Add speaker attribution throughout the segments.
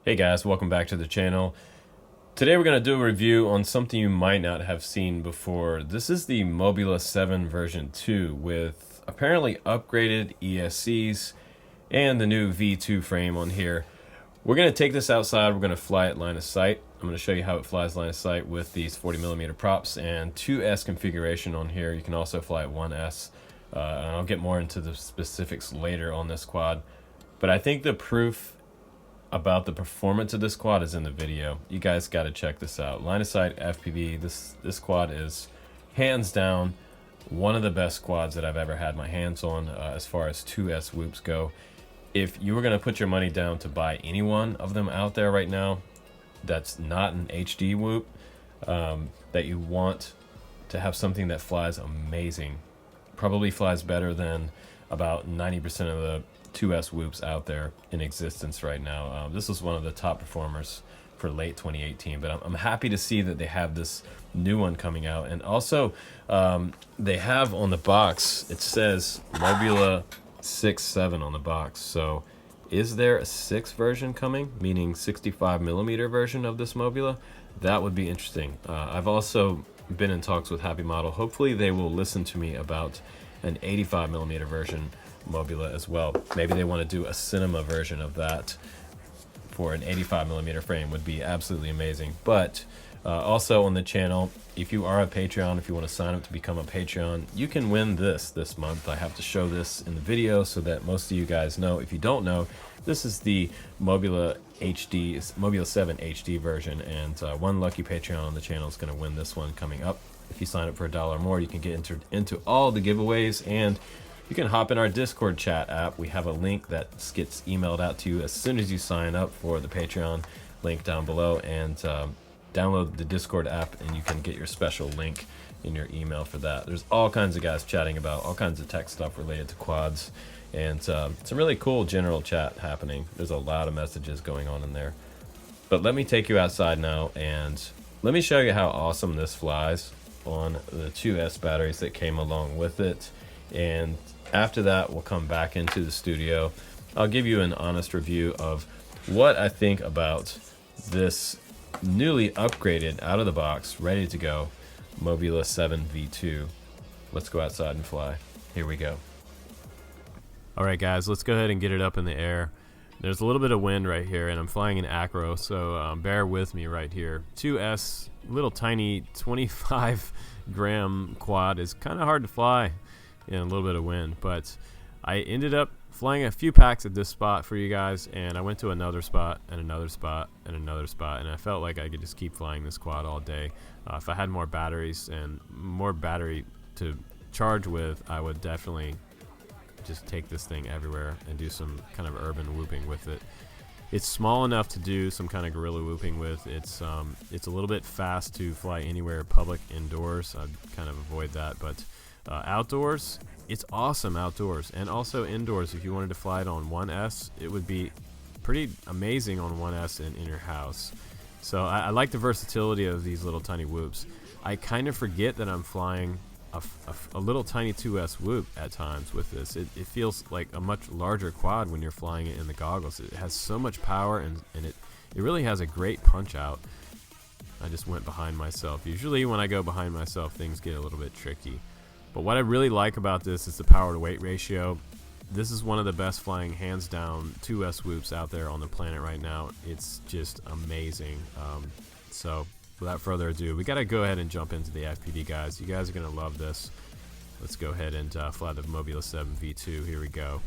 Speaker 1: Hey guys, welcome back to the channel. Today we're going to do a review on something you might not have seen before. This is the Mobula 7 version 2 with apparently upgraded ESCs and the new V2 frame on here. We're going to take this outside, we're going to fly it line of sight. I'm going to show you how it flies line of sight with these 40mm props and 2S configuration on here. You can also fly at 1S. And I'll get more into the specifics later on this quad. But I think the proof about the performance of this quad is in the video. You guys got to check this out. Line of sight FPV. This quad is hands down one of the best quads that I've ever had my hands on as far as 2S whoops go. If you were going to put your money down to buy any one of them out there right now that's not an HD whoop, that you want to have something that flies amazing, probably flies better than about 90% of the 2S whoops out there in existence right now. This is one of the top performers for late 2018, but I'm happy to see that they have this new one coming out. And also they have on the box, it says Mobula X7 on the box. So is there a 6 version coming, meaning 65mm version of this Mobula? That would be interesting. I've also been in talks with Happy Model. Hopefully they will listen to me about an 85mm version Mobula as well. Maybe they want to do a cinema version of that for an 85mm frame. Would be absolutely amazing. But also on the channel, if you are a Patreon, if you want to sign up to become a Patreon, you can win this month. I have to show this in the video so that most of you guys know. If you don't know, this is the Mobula 7 HD version, and one lucky Patreon on the channel is going to win this one coming up. If you sign up for $1 or more, you can get entered into all the giveaways, and you can hop in our Discord chat app. We have a link that gets emailed out to you as soon as you sign up for the Patreon, link down below, and download the Discord app and you can get your special link in your email for that. There's all kinds of guys chatting about all kinds of tech stuff related to quads, and it's a really cool general chat happening. There's a lot of messages going on in there. But let me take you outside now and let me show you how awesome this flies on the 2S batteries that came along with it. And after that, we'll come back into the studio. I'll give you an honest review of what I think about this newly upgraded, out of the box, ready to go Mobula 7 V2. Let's go outside and fly. Here we go. All right, guys, let's go ahead and get it up in the air. There's a little bit of wind right here, and I'm flying in acro, so bear with me right here. 2S, little tiny 25-gram quad is kind of hard to fly in a little bit of wind, but I ended up flying a few packs at this spot for you guys, and I went to another spot and another spot and another spot, and I felt like I could just keep flying this quad all day. If I had more batteries and more battery to charge with, I would definitely just take this thing everywhere and do some kind of urban whooping with it. It's small enough to do some kind of guerrilla whooping with. It's a little bit fast to fly anywhere public indoors. I'd kind of avoid that, but outdoors, it's awesome outdoors, and also indoors. If you wanted to fly it on 1S, it would be pretty amazing on 1S in your house. So I like the versatility of these little tiny whoops. I kind of forget that I'm flying a little tiny 2S whoop at times with this. It feels like a much larger quad when you're flying it in the goggles. It has so much power, and it really has a great punch out. I just went behind myself. Usually when I go behind myself, things get a little bit tricky. But what I really like about this is the power to weight ratio. This is one of the best flying, hands down, 2S whoops out there on the planet right now. It's just amazing. So without further ado, we got to go ahead and jump into the FPV, guys. You guys are going to love this. Let's go ahead and fly the Mobula 7 V2. Here we go.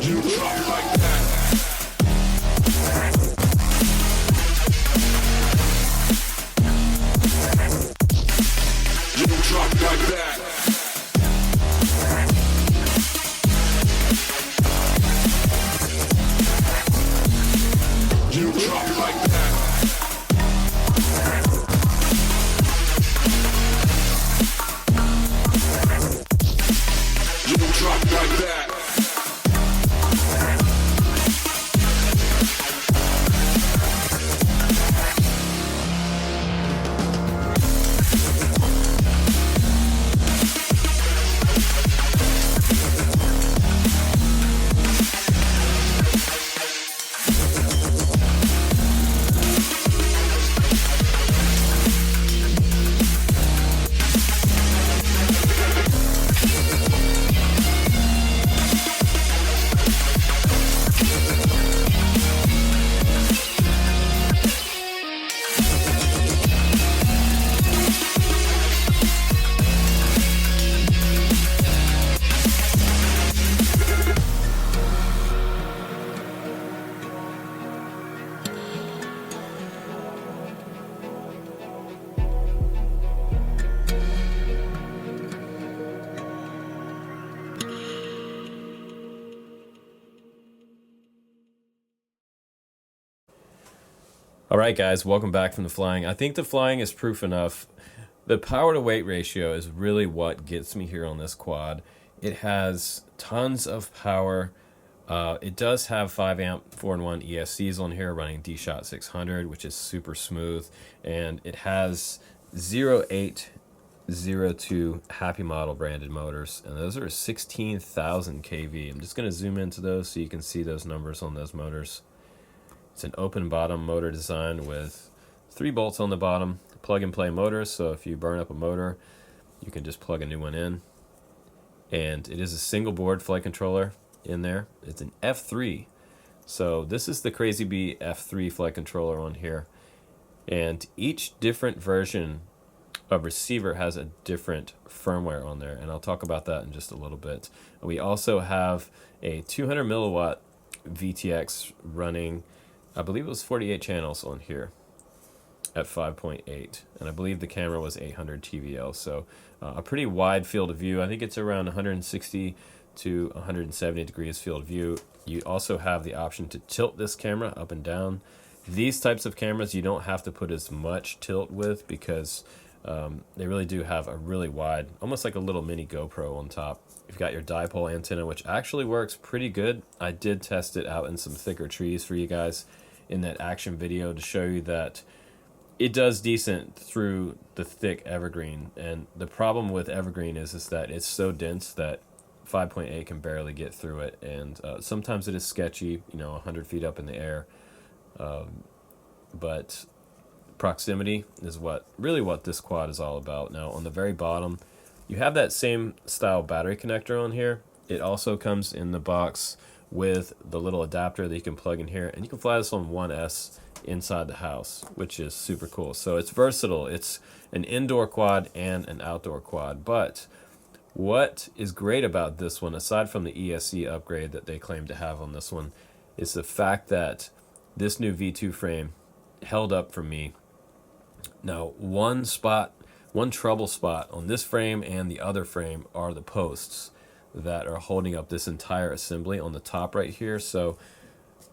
Speaker 2: You drop like that. You drop like that. You drop like that. You drop like that.
Speaker 1: All right, guys, welcome back from the flying. I think the flying is proof enough. The power to weight ratio is really what gets me here on this quad. It has tons of power. It does have 5 amp 4-in-1 ESCs on here running D-Shot 600, which is super smooth. And it has 0802 Happy Model branded motors. And those are 16,000 kV. I'm just going to zoom into those so you can see those numbers on those motors. It's an open bottom motor design with 3 bolts on the bottom, plug and play motors, so if you burn up a motor, you can just plug a new one in. And it is a single board flight controller in there. It's an F3. So this is the Crazy Bee F3 flight controller on here. And each different version of receiver has a different firmware on there, and I'll talk about that in just a little bit. We also have a 200 milliwatt VTX running, I believe it was 48 channels on here at 5.8, and I believe the camera was 800 TVL, so a pretty wide field of view. I think it's around 160 to 170 degrees field of view. You also have the option to tilt this camera up and down. These types of cameras you don't have to put as much tilt with because they really do have a really wide, almost like a little mini GoPro on top. You've got your dipole antenna, which actually works pretty good. I did test it out in some thicker trees for you guys in that action video to show you that it does decent through the thick evergreen. And the problem with evergreen is that it's so dense that 5.8 can barely get through it. And sometimes it is sketchy, 100 feet up in the air. But proximity is really what this quad is all about. Now on the very bottom, you have that same style battery connector on here. It also comes in the box with the little adapter that you can plug in here, and you can fly this on 1S inside the house, which is super cool. So it's versatile. It's an indoor quad and an outdoor quad. But what is great about this one, aside from the ESC upgrade that they claim to have on this one, is the fact that this new V2 frame held up for me. Now, one trouble spot on this frame and the other frame are the posts that are holding up this entire assembly on the top right here. So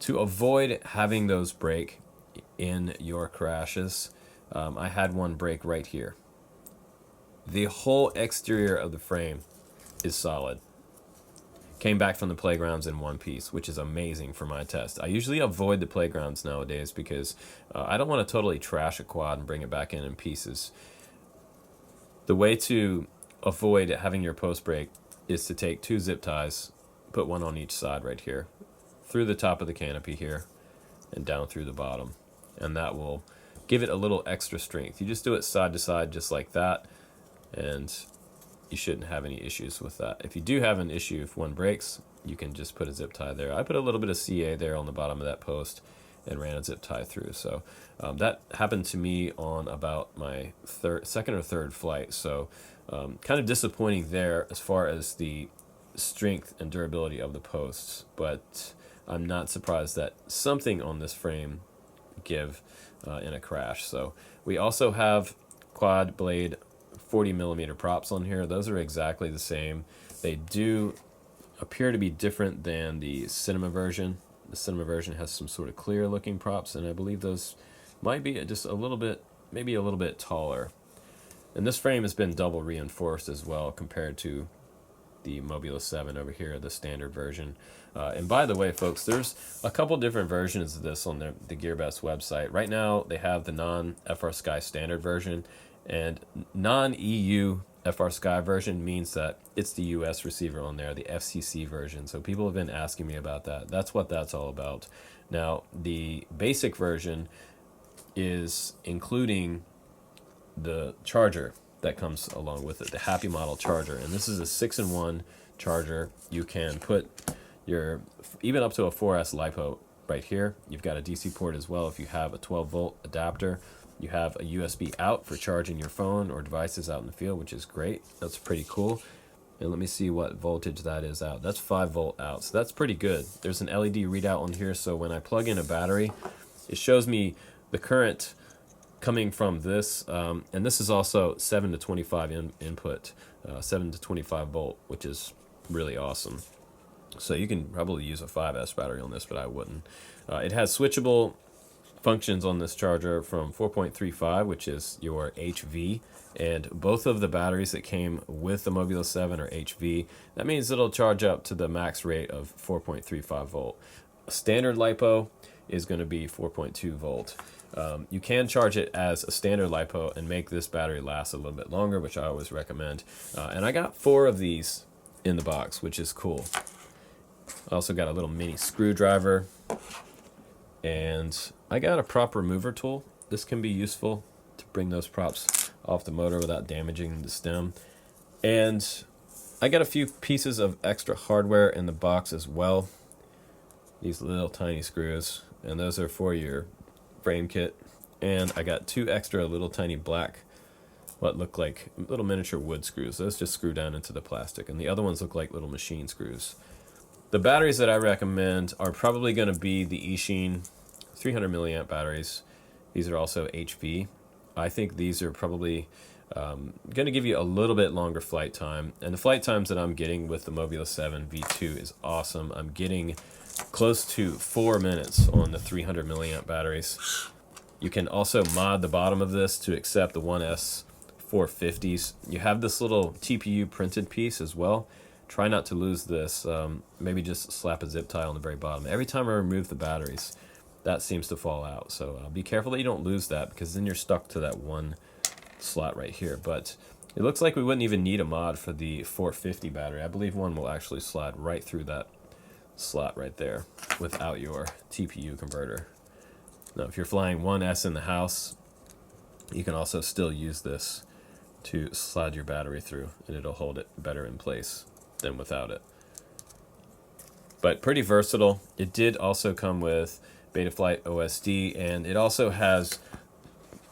Speaker 1: to avoid having those break in your crashes, I had one break right here. The whole exterior of the frame is solid. Came back from the playgrounds in one piece, which is amazing for my test. I usually avoid the playgrounds nowadays because I don't want to totally trash a quad and bring it back in pieces. The way to avoid having your post break is to take 2 zip ties, put one on each side right here, through the top of the canopy here, and down through the bottom. And that will give it a little extra strength. You just do it side to side just like that, and you shouldn't have any issues with that. If you do have an issue, if one breaks, you can just put a zip tie there. I put a little bit of CA there on the bottom of that post and ran a zip tie through. So that happened to me on about my second or third flight. So kind of disappointing there as far as the strength and durability of the posts, but I'm not surprised that something on this frame give in a crash. So we also have quad blade 40 millimeter props on here. Those are exactly the same. They do appear to be different than the cinema version. The cinema version has some sort of clear looking props, and I believe those might be just a little bit, maybe a little bit taller. And this frame has been double reinforced as well compared to the Mobula 7 over here, the standard version. And by the way, folks, there's a couple different versions of this on the GearBest website. Right now, they have the non-Frsky standard version, and non-EU Frsky version means that it's the US receiver on there, the FCC version. So people have been asking me about that. That's what that's all about. Now, the basic version is including the charger that comes along with it, the Happy Model charger. And this is a 6-in-1 charger. You can put your, even up to a 4S LiPo right here. You've got a DC port as well if you have a 12-volt adapter. You have a USB out for charging your phone or devices out in the field, which is great. That's pretty cool. And let me see what voltage that is out. That's 5-volt out, so that's pretty good. There's an LED readout on here, so when I plug in a battery, it shows me the current coming from this, and this is also 7 to 25 input, 7 to 25 volt, which is really awesome. So you can probably use a 5S battery on this, but I wouldn't. It has switchable functions on this charger from 4.35, which is your HV, and both of the batteries that came with the Mobula 7 are HV. That means it'll charge up to the max rate of 4.35 volt. A standard LiPo is going to be 4.2 volt. You can charge it as a standard LiPo and make this battery last a little bit longer, which I always recommend. And I got 4 of these in the box, which is cool. I also got a little mini screwdriver, and I got a prop remover tool. This can be useful to bring those props off the motor without damaging the stem. And I got a few pieces of extra hardware in the box as well. These little tiny screws, and those are for your frame kit. And I got 2 extra little tiny black, what look like little miniature wood screws. Those just screw down into the plastic, and the other ones look like little machine screws. The batteries that I recommend are probably going to be the Eachine 300 milliamp batteries. These are also HV. I think these are probably going to give you a little bit longer flight time, and the flight times that I'm getting with the Mobula 7 V2 is awesome. I'm getting close to 4 minutes on the 300 milliamp batteries. You can also mod the bottom of this to accept the 1S 450s. You have this little TPU printed piece as well. Try not to lose this. Maybe just slap a zip tie on the very bottom. Every time I remove the batteries, that seems to fall out. So be careful that you don't lose that, because then you're stuck to that one slot right here. But it looks like we wouldn't even need a mod for the 450 battery. I believe one will actually slide right through that slot right there without your TPU converter. Now, if you're flying 1S in the house, you can also still use this to slide your battery through, and it'll hold it better in place than without it. But pretty versatile. It did also come with Betaflight OSD, and it also has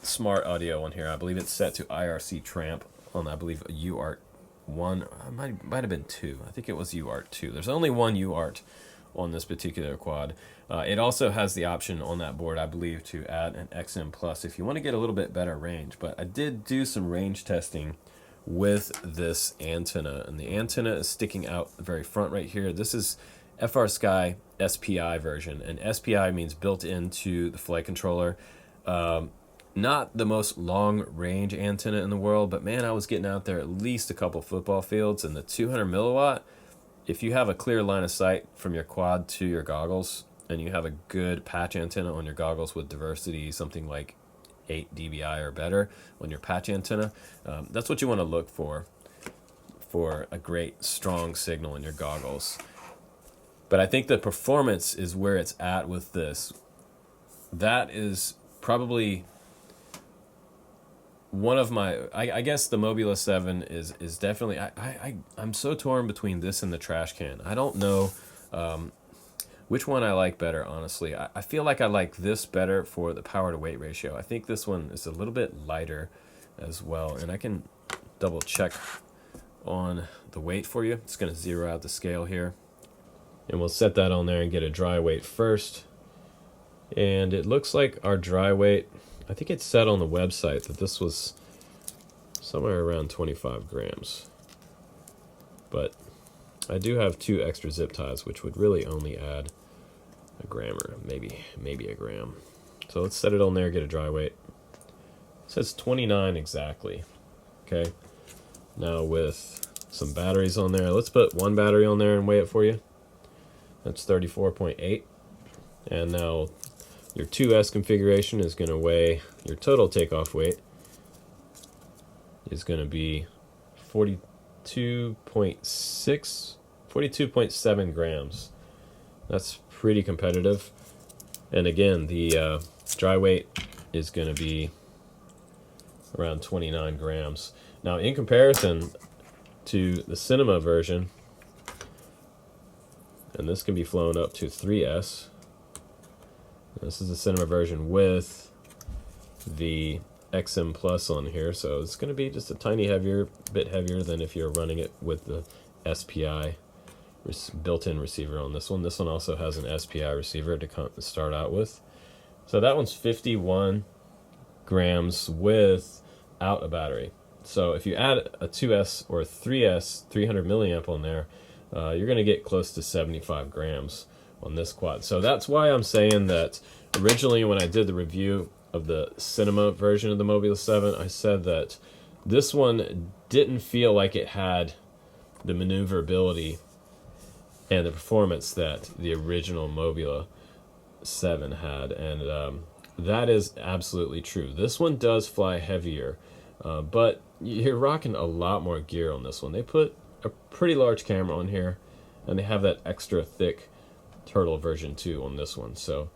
Speaker 1: smart audio on here. I believe it's set to IRC Tramp on, I believe, a UART 1. It might have been 2. I think it was UART 2. There's only one UART on this particular quad. It also has the option on that board, I believe, to add an XM Plus if you want to get a little bit better range. But I did do some range testing with this antenna, and the antenna is sticking out the very front right here. This is Frsky SPI version, and SPI means built into the flight controller. Not the most long range antenna in the world, but man, I was getting out there at least a couple football fields, and the 200 milliwatt, if you have a clear line of sight from your quad to your goggles, and you have a good patch antenna on your goggles with diversity, something like 8 dBi or better on your patch antenna, that's what you want to look for a great strong signal in your goggles. But I think the performance is where it's at with this. That is probably one of my, I guess the Mobula 7 is definitely, I'm so torn between this and the trash can. I don't know which one I like better, honestly. I feel like I like this better for the power to weight ratio. I think this one is a little bit lighter as well, and I can double check on the weight for you. It's going to zero out the scale here. And we'll set that on there and get a dry weight first. And it looks like our dry weight, I think it said on the website that this was somewhere around 25 grams. But I do have 2 extra zip ties, which would really only add a gram or maybe a gram. So let's set it on there, get a dry weight. It says 29 exactly. Okay. Now with some batteries on there, let's put 1 battery on there and weigh it for you. That's 34.8. And now your 2S configuration is going to weigh, your total takeoff weight is going to be 42.7 grams. That's pretty competitive. And again, the dry weight is going to be around 29 grams. Now, in comparison to the cinema version, and this can be flown up to 3S. This is the cinema version with the XM Plus on here, so it's going to be just a tiny bit heavier than if you're running it with the SPI built-in receiver on this one. This one also has an SPI receiver to start out with. So that one's 51 grams without a battery. So if you add a 2S or a 3S 300 milliamp on there, you're going to get close to 75 grams on this quad. So that's why I'm saying that originally when I did the review of the cinema version of the Mobula 7, I said that this one didn't feel like it had the maneuverability and the performance that the original Mobula 7 had, and that is absolutely true. This one does fly heavier, but you're rocking a lot more gear on this one. They put a pretty large camera on here, and they have that extra thick Turtle version 2 on this one. So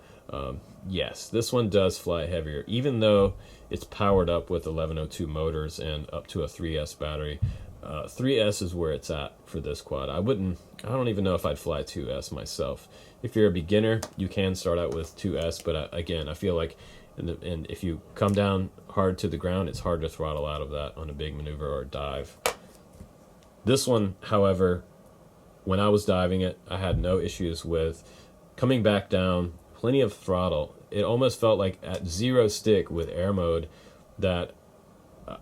Speaker 1: yes, this one does fly heavier, even though it's powered up with 1102 motors and up to a 3S battery. 3S is where it's at for this quad. I don't even know if I'd fly 2S myself. If you're a beginner, you can start out with 2S, but again, I feel like and if you come down hard to the ground, it's hard to throttle out of that on a big maneuver or a dive. This one, however, when I was diving it, I had no issues with coming back down, plenty of throttle. It almost felt like at 0 stick with air mode that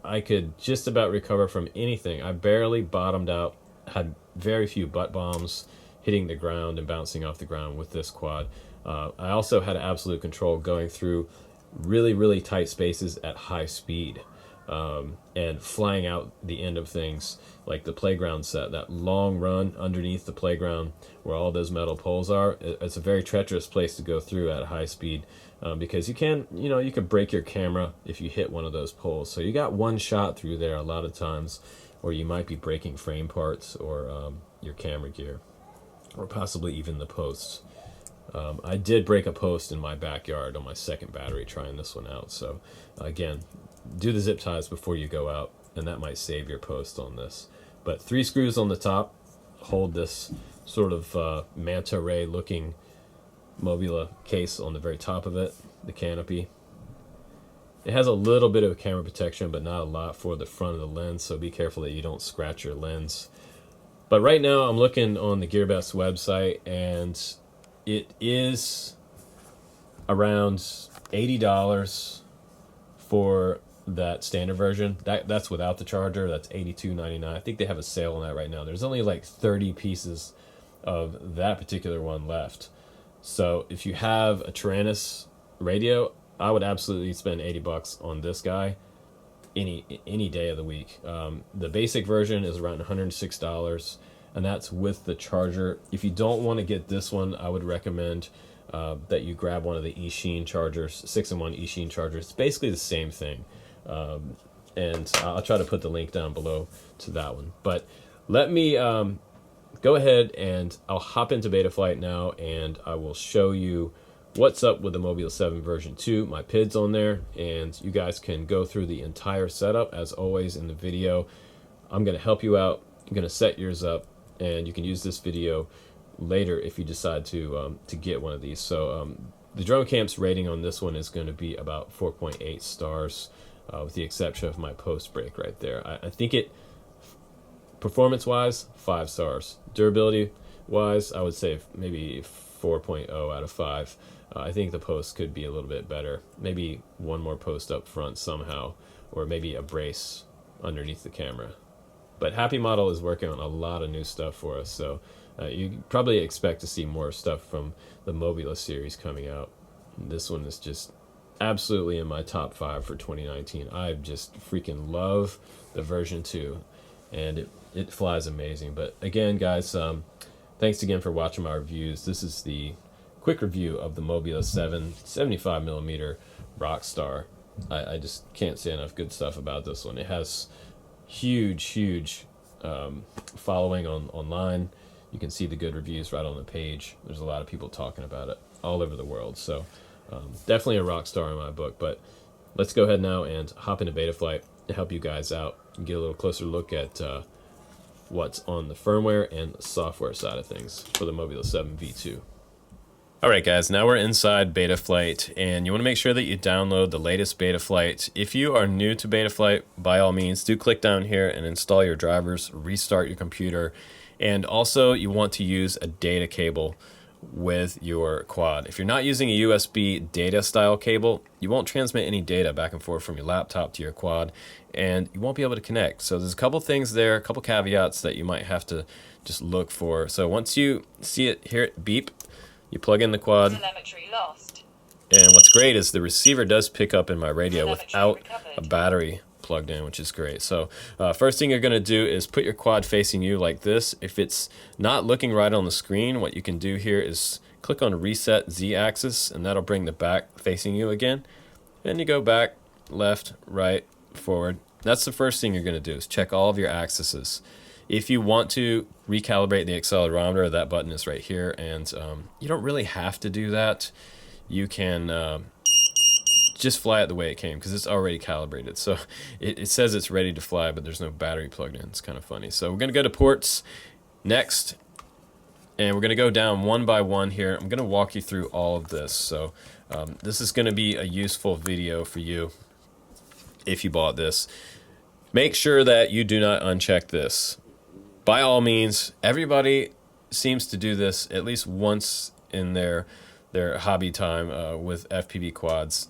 Speaker 1: I could just about recover from anything. I barely bottomed out, had very few butt bombs hitting the ground and bouncing off the ground with this quad. I also had absolute control going through really, really tight spaces at high speed, and flying out the end of things like the playground set, that long run underneath the playground where all those metal poles are. It's a very treacherous place to go through at high speed, because you can break your camera if you hit one of those poles. So you got one shot through there a lot of times, or you might be breaking frame parts or your camera gear, or possibly even the posts. I did break a post in my backyard on my second battery trying this one out. So again, do the zip ties before you go out, and that might save your post on this. But 3 screws on the top hold this sort of manta ray looking Mobula case on the very top of it, the canopy. It has a little bit of camera protection, but not a lot for the front of the lens, so be careful that you don't scratch your lens. But right now I'm looking on the GearBest website, and it is around $80 for that standard version. That's without the charger. That's $82.99. I think they have a sale on that right now. There's only like 30 pieces of that particular one left. So if you have a Taranis radio, I would absolutely spend $80 on this guy any day of the week. The basic version is around $106, and that's with the charger. If you don't want to get this one, I would recommend that you grab one of the eSheen chargers, 6-in-1 eSheen chargers. It's basically the same thing. And I'll try to put the link down below to that one. But let me go ahead and I'll hop into Betaflight now, and I will show you what's up with the Mobula 7 version 2, my PIDs on there, and you guys can go through the entire setup as always in the video. I'm going to help you out. I'm going to set yours up, and you can use this video later if you decide to get one of these. So the Drone Camp's rating on this one is going to be about 4.8 stars, with the exception of my post break right there. I think it Performance wise, 5 stars. Durability wise, I would say maybe 4.0 out of 5. I think the post could be a little bit better. Maybe one more post up front somehow, or maybe a brace underneath the camera. But Happy Model is working on a lot of new stuff for us, so you probably expect to see more stuff from the Mobula series coming out. This one is just absolutely in my top 5 for 2019. I just freaking love the version 2, and it flies amazing. But again, guys, thanks again for watching my reviews. This is the quick review of the Mobula 7 75mm Rockstar. I just can't say enough good stuff about this one. It has huge following online. You can see the good reviews right on the page. There's a lot of people talking about it all over the world. So definitely a rock star in my book. But let's go ahead now and hop into beta flight to help you guys out and get a little closer look at what's on the firmware and software side of things for the Mobula 7 V2. Alright guys, now we're inside Betaflight, and you want to make sure that you download the latest Betaflight. If you are new to Betaflight, by all means, do click down here and install your drivers, restart your computer, and also you want to use a data cable with your quad. If you're not using a USB data style cable, you won't transmit any data back and forth from your laptop to your quad, and you won't be able to connect. So there's a couple things there, a couple caveats that you might have to just look for. So once you see it, hear it beep, you plug in the quad,
Speaker 3: telemetry lost.
Speaker 1: And what's great is the receiver does pick up in my radio
Speaker 3: Telemetry
Speaker 1: without
Speaker 3: recovered.
Speaker 1: a battery plugged in, which is great. So first thing you're going to do is put your quad facing you like this. If it's not looking right on the screen, what you can do here is click on Reset Z-axis, and that'll bring the back facing you again. Then you go back, left, right, forward. That's the first thing you're going to do, is check all of your axes. If you want to recalibrate the accelerometer, that button is right here, and you don't really have to do that. You can just fly it the way it came, because it's already calibrated. So it says it's ready to fly, but there's no battery plugged in. It's kind of funny. So we're going to go to ports next, and we're going to go down one by one here. I'm going to walk you through all of this. So this is going to be a useful video for you if you bought this. Make sure that you do not uncheck this. By all means, everybody seems to do this at least once in their hobby time with FPV quads.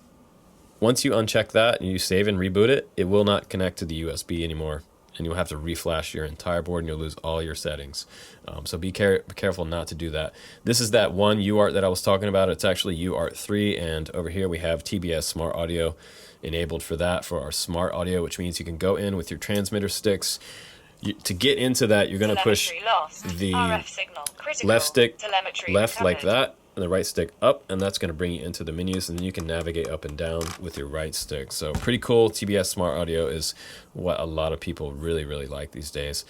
Speaker 1: Once you uncheck that and you save and reboot it, it will not connect to the USB anymore, and you'll have to reflash your entire board and you'll lose all your settings. So be careful not to do that. This is that one UART that I was talking about. It's actually UART 3, and over here we have TBS Smart Audio enabled for that, for our smart audio, which means you can go in with your transmitter sticks. To get into that, you're going to push the left stick left like that, and the right stick up, and that's going to bring you into the menus, and then you can navigate up and down with your right stick. So pretty cool. TBS Smart Audio is what a lot of people really like these days.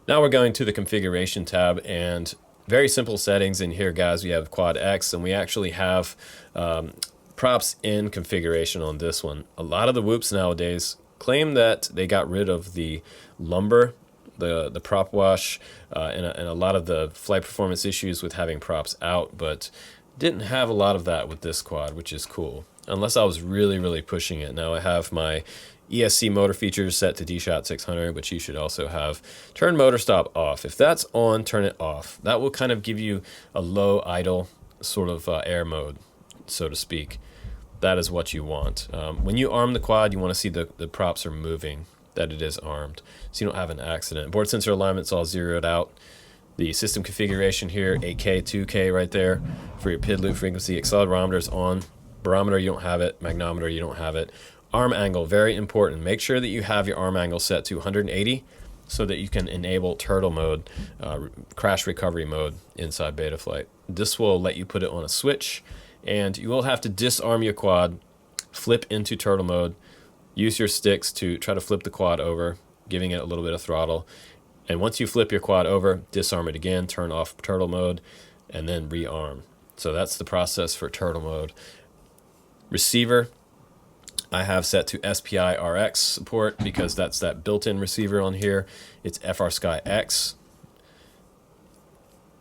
Speaker 1: Now we're going to the configuration tab, and very simple settings in here, guys. We have Quad X, and we actually have props in configuration on this one. A lot of the whoops nowadays claim that they got rid of the lumber, the prop wash, and a lot of the flight performance issues with having props out, but didn't have a lot of that with this quad, which is cool, unless I was really pushing it. Now I have my ESC motor features set to D-Shot 600, which you should also have. Turn motor stop off. If that's on, turn it off. That will kind of give you a low idle sort of air mode, so to speak. That is what you want. When you arm the quad, you want to see the props are moving, that it is armed, so you don't have an accident. Board sensor alignment's all zeroed out. The system configuration here, 8K, 2K right there for your PID loop frequency. Accelerometer is on. Barometer, you don't have it. Magnometer, you don't have it. Arm angle, very important. Make sure that you have your arm angle set to 180 so that you can enable turtle mode, crash recovery mode inside Betaflight. This will let you put it on a switch, and you will have to disarm your quad, flip into turtle mode, use your sticks to try to flip the quad over, giving it a little bit of throttle. And once you flip your quad over, disarm it again, turn off turtle mode, and then rearm. So that's the process for turtle mode. Receiver, I have set to SPI RX support because that's that built-in receiver on here. It's Frsky X.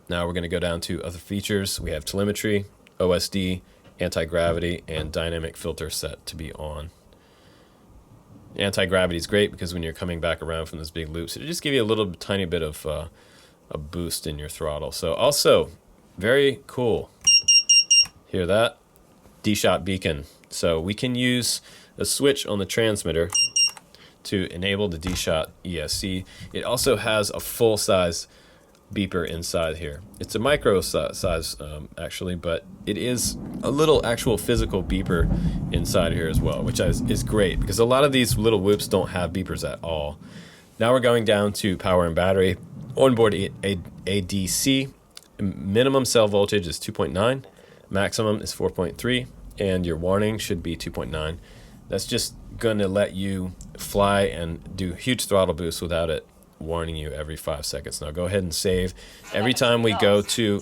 Speaker 1: Now we're going to go down to other features. We have telemetry, OSD, anti-gravity, and dynamic filter set to be on. Anti-gravity is great because when you're coming back around from those big loops, it'll just give you a little tiny bit of a boost in your throttle. So also, very cool. Hear that? D-shot beacon. So we can use a switch on the transmitter to enable the D-shot ESC. It also has a full-size beeper inside here. It's a micro size actually, but it is a little actual physical beeper inside here as well, which is great because a lot of these little whoops don't have beepers at all. Now we're going down to power and battery. Onboard ADC, minimum cell voltage is 2.9, maximum is 4.3, and your warning should be 2.9. That's just going to let you fly and do huge throttle boosts without it warning you every 5 seconds. Now go ahead and save. Every time we go to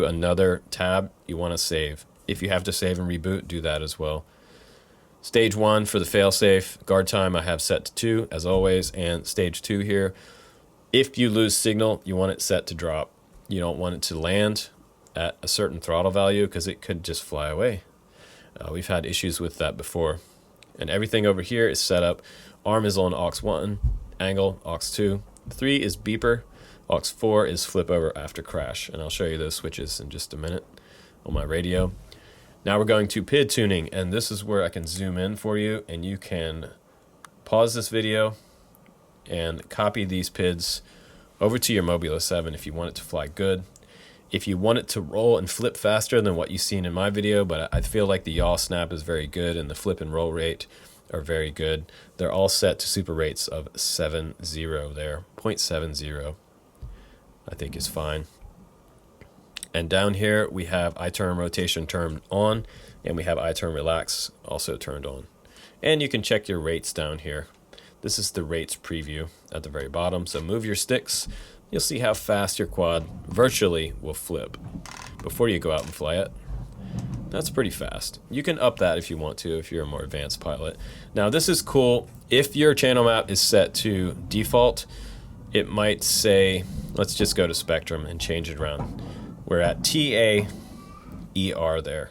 Speaker 1: another tab, you want to save. If you have to save and reboot, do that as well. Stage 1 for the failsafe. Guard time I have set to 2 as always, and stage 2 here. If you lose signal, you want it set to drop. You don't want it to land at a certain throttle value because it could just fly away. We've had issues with that before. And everything over here is set up. Arm is on aux 1, angle aux 2. 3 is beeper. Aux 4 is flip over after crash. And I'll show you those switches in just a minute on my radio. Now we're going to PID tuning, and this is where I can zoom in for you, and you can pause this video and copy these PIDs over to your Mobula 7 if you want it to fly good. If you want it to roll and flip faster than what you've seen in my video, but I feel like the yaw snap is very good and the flip and roll rate are very good. They're all set to super rates of 7.0 there. 0.70 I think is fine. And down here we have iTurn rotation turned on, and we have iTurn relax also turned on. And you can check your rates down here. This is the rates preview at the very bottom. So move your sticks. You'll see how fast your quad virtually will flip before you go out and fly it. That's pretty fast. You can up that if you want to, if you're a more advanced pilot. Now this is cool. If your channel map is set to default, it might say, let's just go to Spectrum and change it around. We're at TAER there.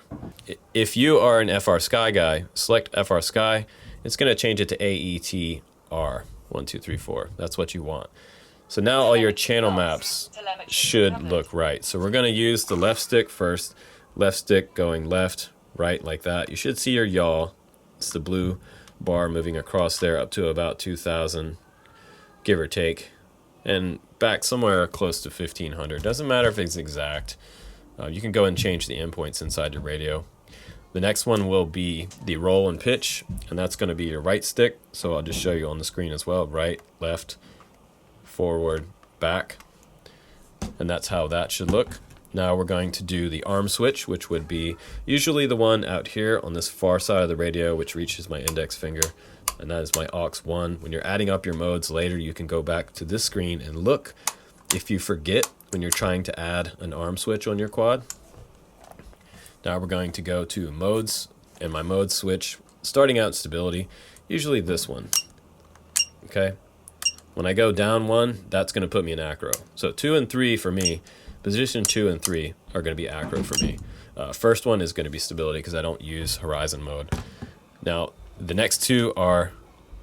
Speaker 1: If you are an FR Sky guy, select FR Sky. It's going to change it to AETR. 1, 2, 3, 4. That's what you want. So now all your channel maps should look right. So we're going to use the left stick first. Left stick going left, right, like that. You should see your yaw. It's the blue bar moving across there up to about 2,000, give or take. And back somewhere close to 1,500. Doesn't matter if it's exact. You can go and change the endpoints inside your radio. The next one will be the roll and pitch, and that's going to be your right stick. So I'll just show you on the screen as well. Right, left, forward, back. And that's how that should look. Now we're going to do the arm switch, which would be usually the one out here on this far side of the radio, which reaches my index finger. And that is my aux 1. When you're adding up your modes later, you can go back to this screen and look if you forget when you're trying to add an arm switch on your quad. Now we're going to go to modes, and my mode switch, starting out stability, usually this one. Okay. When I go down 1, that's going to put me in acro. So 2 and 3 for me, position 2 and 3 are going to be acro for me. First one is going to be stability because I don't use horizon mode. Now, the next two are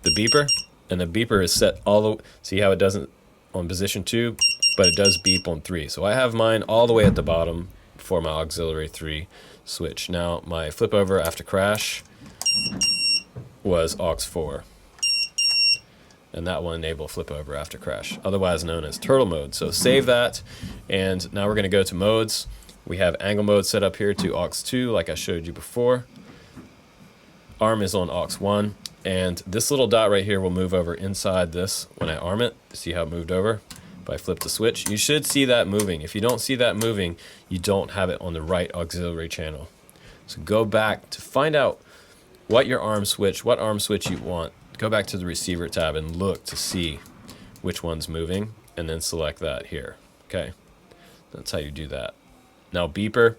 Speaker 1: the beeper, and the beeper is set all the, see how it doesn't on position 2, but it does beep on 3. So I have mine all the way at the bottom for my auxiliary 3 switch. Now my flip over after crash was aux 4. And that will enable flip over after crash, otherwise known as turtle mode. So save that, and now we're going to go to modes. We have angle mode set up here to aux 2, like I showed you before. Arm is on aux 1, and this little dot right here will move over inside this when I arm it. See how it moved over? If I flip the switch, you should see that moving. If you don't see that moving, you don't have it on the right auxiliary channel. So go back to find out what arm switch you want. Go back to the receiver tab and look to see which one's moving, and then select that here. Okay, that's how you do that. Now beeper,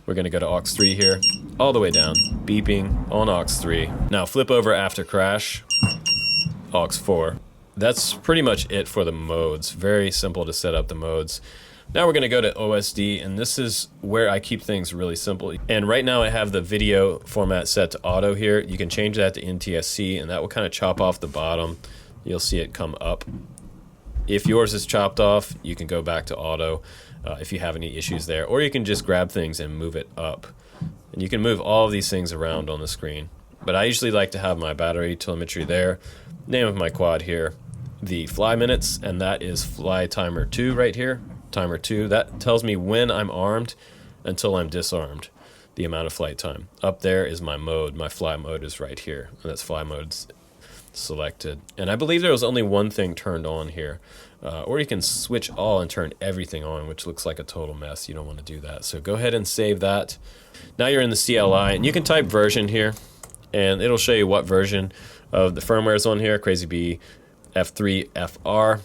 Speaker 1: we're going to go to aux 3 here, all the way down, beeping on aux 3. Now flip over after crash, aux 4. That's pretty much it for the modes. Very simple to set up the modes. Now we're going to go to OSD, and this is where I keep things really simple. And right now I have the video format set to auto here. You can change that to NTSC, and that will kind of chop off the bottom. You'll see it come up. If yours is chopped off, you can go back to auto if you have any issues there, or you can just grab things and move it up. And you can move all of these things around on the screen. But I usually like to have my battery telemetry there, name of my quad here, the fly minutes, and that is fly timer 2 right here. Timer 2, that tells me when I'm armed until I'm disarmed, the amount of flight time. Up there is my mode. My fly mode is right here, and that's fly mode's selected. And I believe there was only one thing turned on here, or you can switch all and turn everything on, which looks like a total mess. You don't want to do that, so go ahead and save that. Now you're in the CLI, and you can type version here, and it'll show you what version of the firmware is on here. Crazy Bee F3 FR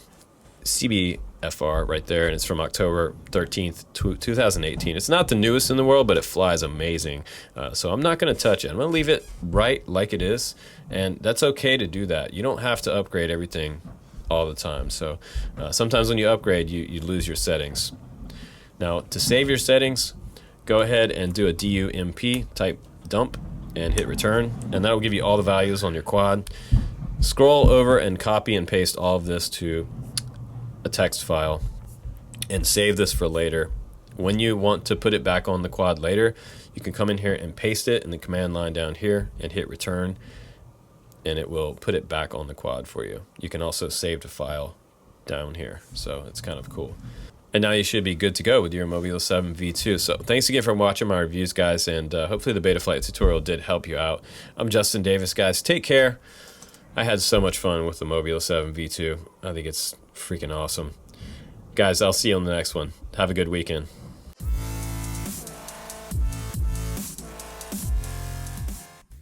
Speaker 1: CB FR right there, and it's from October 13th, 2018. It's not the newest in the world, but it flies amazing. So I'm not going to touch it. I'm going to leave it right like it is, and that's okay to do that. You don't have to upgrade everything all the time. So sometimes when you upgrade, you lose your settings. Now, to save your settings, go ahead and do a DUMP, type dump, and hit return, and that will give you all the values on your quad. Scroll over and copy and paste all of this to a text file and save this for later. When you want to put it back on the quad later, you can come in here and paste it in the command line down here and hit return, and it will put it back on the quad for you. You can also save the file down here, so it's kind of cool. And now you should be good to go with your Mobula 7 V2. So thanks again for watching my reviews, guys, and hopefully the beta flight tutorial did help you out. I'm Justin Davis, guys. Take care. I had so much fun with the Mobula 7 V2. I think it's freaking awesome. Guys, I'll see you on the next one. Have a good weekend.